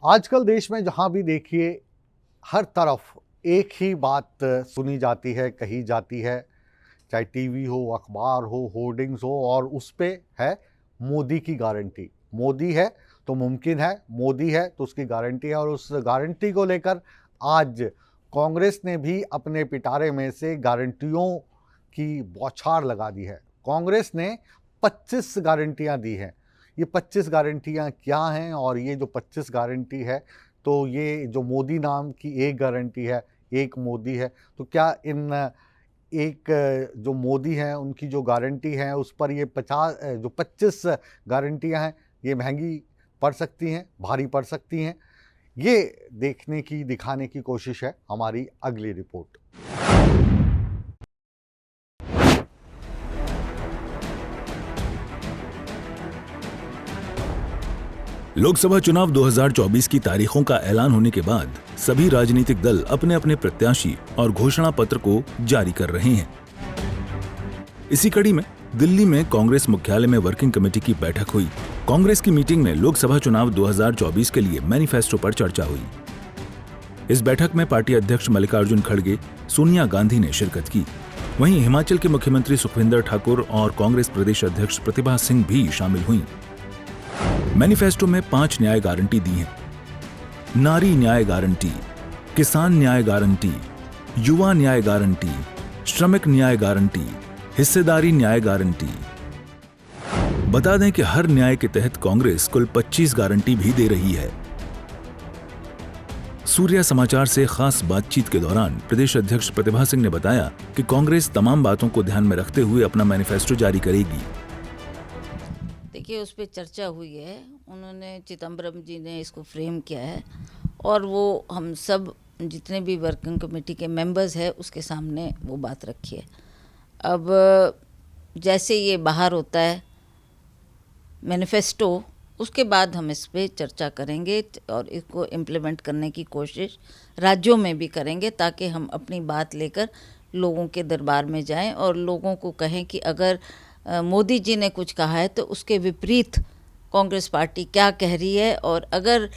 आजकल देश में जहाँ भी देखिए हर तरफ एक ही बात सुनी जाती है, कही जाती है, चाहे टीवी हो, अखबार हो, होर्डिंग्स हो, और उस पे है मोदी की गारंटी। मोदी है तो मुमकिन है, मोदी है तो उसकी गारंटी है। और उस गारंटी को लेकर आज कांग्रेस ने भी अपने पिटारे में से गारंटियों की बौछार लगा दी है। कांग्रेस ने 25 गारंटियां दी हैं। ये 25 गारंटियां क्या हैं? और ये जो 25 गारंटी है, तो ये जो मोदी नाम की एक गारंटी है, एक मोदी है, तो क्या इन एक जो मोदी हैं उनकी जो गारंटी है उस पर ये 50 जो 25 गारंटियां हैं, ये महंगी पड़ सकती हैं, भारी पड़ सकती हैं? ये देखने की, दिखाने की कोशिश है हमारी अगली रिपोर्ट। लोकसभा चुनाव 2024 की तारीखों का ऐलान होने के बाद सभी राजनीतिक दल अपने अपने प्रत्याशी और घोषणा पत्र को जारी कर रहे हैं। इसी कड़ी में दिल्ली में कांग्रेस मुख्यालय में वर्किंग कमेटी की बैठक हुई। कांग्रेस की मीटिंग में लोकसभा चुनाव 2024 के लिए मैनिफेस्टो पर चर्चा हुई। इस बैठक में पार्टी अध्यक्ष मल्लिकार्जुन खड़गे, सोनिया गांधी ने शिरकत की। वहीं हिमाचल के मुख्यमंत्री सुखविंदर ठाकुर और कांग्रेस प्रदेश अध्यक्ष प्रतिभा सिंह भी शामिल हुई। मैनिफेस्टो में 5 न्याय गारंटी दी हैं। नारी न्याय गारंटी, किसान न्याय गारंटी, युवा न्याय गारंटी, श्रमिक न्याय गारंटी, हिस्सेदारी न्याय गारंटी। बता दें कि हर न्याय के तहत कांग्रेस कुल 25 गारंटी भी दे रही है। सूर्या समाचार से खास बातचीत के दौरान प्रदेश अध्यक्ष प्रतिभा सिंह ने बताया कि कांग्रेस तमाम बातों को ध्यान में रखते हुए अपना मैनिफेस्टो जारी करेगी। देखिए, उस पर चर्चा हुई है, उन्होंने, चिदम्बरम जी ने इसको फ्रेम किया है और वो हम सब जितने भी वर्किंग कमेटी के मेंबर्स हैं उसके सामने वो बात रखी है। अब जैसे ये बाहर होता है मैनिफेस्टो, उसके बाद हम इस पर चर्चा करेंगे और इसको इम्प्लीमेंट करने की कोशिश राज्यों में भी करेंगे, ताकि हम अपनी बात लेकर लोगों के दरबार में जाएं और लोगों को कहें कि अगर मोदी जी ने कुछ कहा है तो उसके विपरीत कांग्रेस पार्टी क्या कह रही है, और अगर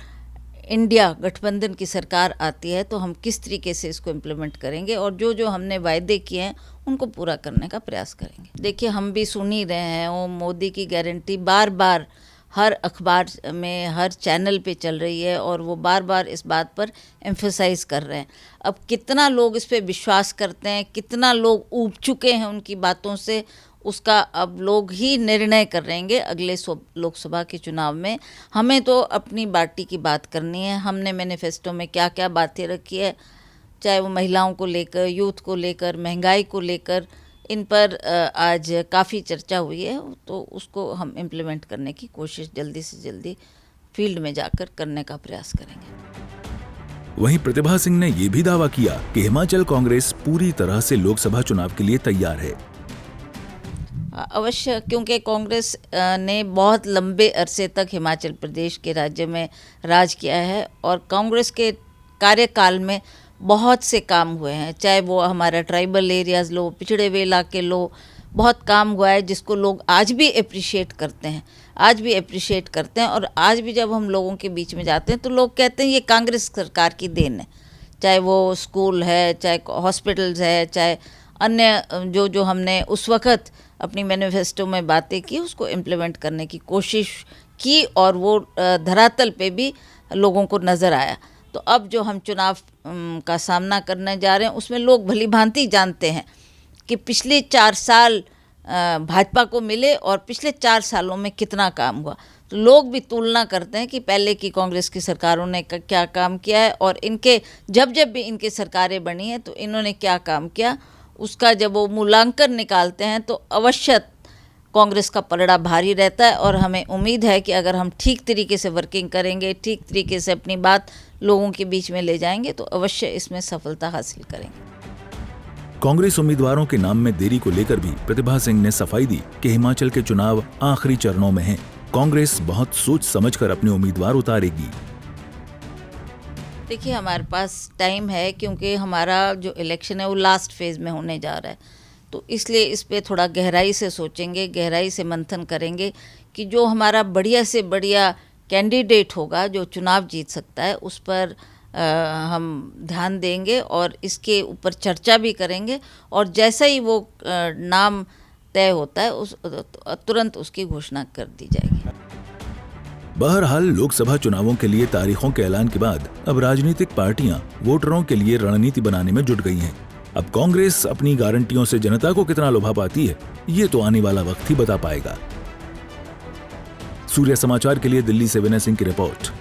इंडिया गठबंधन की सरकार आती है तो हम किस तरीके से इसको इम्प्लीमेंट करेंगे और जो जो हमने वायदे किए हैं उनको पूरा करने का प्रयास करेंगे। देखिए, हम भी सुन ही रहे हैं, वो मोदी की गारंटी बार बार हर अखबार में, हर चैनल पे चल रही है और वो बार बार इस बात पर एम्फसाइज कर रहे हैं। अब कितना लोग इस पे विश्वास करते हैं, कितना लोग ऊब चुके हैं उनकी बातों से, उसका अब लोग ही निर्णय करेंगे अगले लोकसभा के चुनाव में। हमें तो अपनी पार्टी की बात करनी है। हमने मैनिफेस्टो में क्या क्या बातें रखी है, चाहे वो महिलाओं को लेकर, यूथ को लेकर, महंगाई को लेकर, इन पर आज काफ़ी चर्चा हुई है, तो उसको हम इम्प्लीमेंट करने की कोशिश जल्दी से जल्दी फील्ड में जाकर करने का प्रयास करेंगे। वहीं प्रतिभा सिंह ने यह भी दावा किया कि हिमाचल कांग्रेस पूरी तरह से लोकसभा चुनाव के लिए तैयार है। अवश्य, क्योंकि कांग्रेस ने बहुत लंबे अरसे तक हिमाचल प्रदेश के राज्य में राज किया है और कांग्रेस के कार्यकाल में बहुत से काम हुए हैं, चाहे वो हमारा ट्राइबल एरियाज़ लो, पिछड़े हुए इलाके लो, बहुत काम हुआ है जिसको लोग आज भी अप्रिशिएट करते हैं, आज भी अप्रिशिएट करते हैं। और आज भी जब हम लोगों के बीच में जाते हैं तो लोग कहते हैं ये कांग्रेस सरकार की देन है, चाहे वो स्कूल है, चाहे हॉस्पिटल्स है, चाहे अन्य जो हमने उस वक़्त अपनी मैनिफेस्टो में बातें की उसको इम्प्लीमेंट करने की कोशिश की और वो धरातल पे भी लोगों को नज़र आया। तो अब जो हम चुनाव का सामना करने जा रहे हैं उसमें लोग भली भांति जानते हैं कि पिछले 4 साल भाजपा को मिले और पिछले 4 सालों में कितना काम हुआ। तो लोग भी तुलना करते हैं कि पहले की कांग्रेस की सरकारों ने क्या काम किया है और इनके जब भी इनके सरकारें बनी हैं तो इन्होंने क्या काम किया, उसका जब वो मूल्यांकन निकालते हैं तो अवश्य कांग्रेस का पलड़ा भारी रहता है। और हमें उम्मीद है कि अगर हम ठीक तरीके से वर्किंग करेंगे, ठीक तरीके से अपनी बात लोगों के बीच में ले जाएंगे तो अवश्य इसमें सफलता हासिल करेंगे। कांग्रेस उम्मीदवारों के नाम में देरी को लेकर भी प्रतिभा सिंह ने सफाई दी कि हिमाचल के चुनाव आखिरी चरणों में हैं। कांग्रेस बहुत सोच समझकर अपने उम्मीदवार उतारेगी। देखिए, हमारे पास टाइम है क्योंकि हमारा जो इलेक्शन है वो लास्ट फेज़ में होने जा रहा है, तो इसलिए इस पे थोड़ा गहराई से सोचेंगे, गहराई से मंथन करेंगे कि जो हमारा बढ़िया से बढ़िया कैंडिडेट होगा जो चुनाव जीत सकता है उस पर हम ध्यान देंगे और इसके ऊपर चर्चा भी करेंगे और जैसा ही वो नाम तय होता है उस तुरंत उसकी घोषणा कर दी जाएगी। बहरहाल लोकसभा चुनावों के लिए तारीखों के ऐलान के बाद अब राजनीतिक पार्टियां वोटरों के लिए रणनीति बनाने में जुट गई हैं। अब कांग्रेस अपनी गारंटियों से जनता को कितना लुभा पाती है, ये तो आने वाला वक्त ही बता पाएगा। सूर्य समाचार के लिए दिल्ली से विनय सिंह की रिपोर्ट।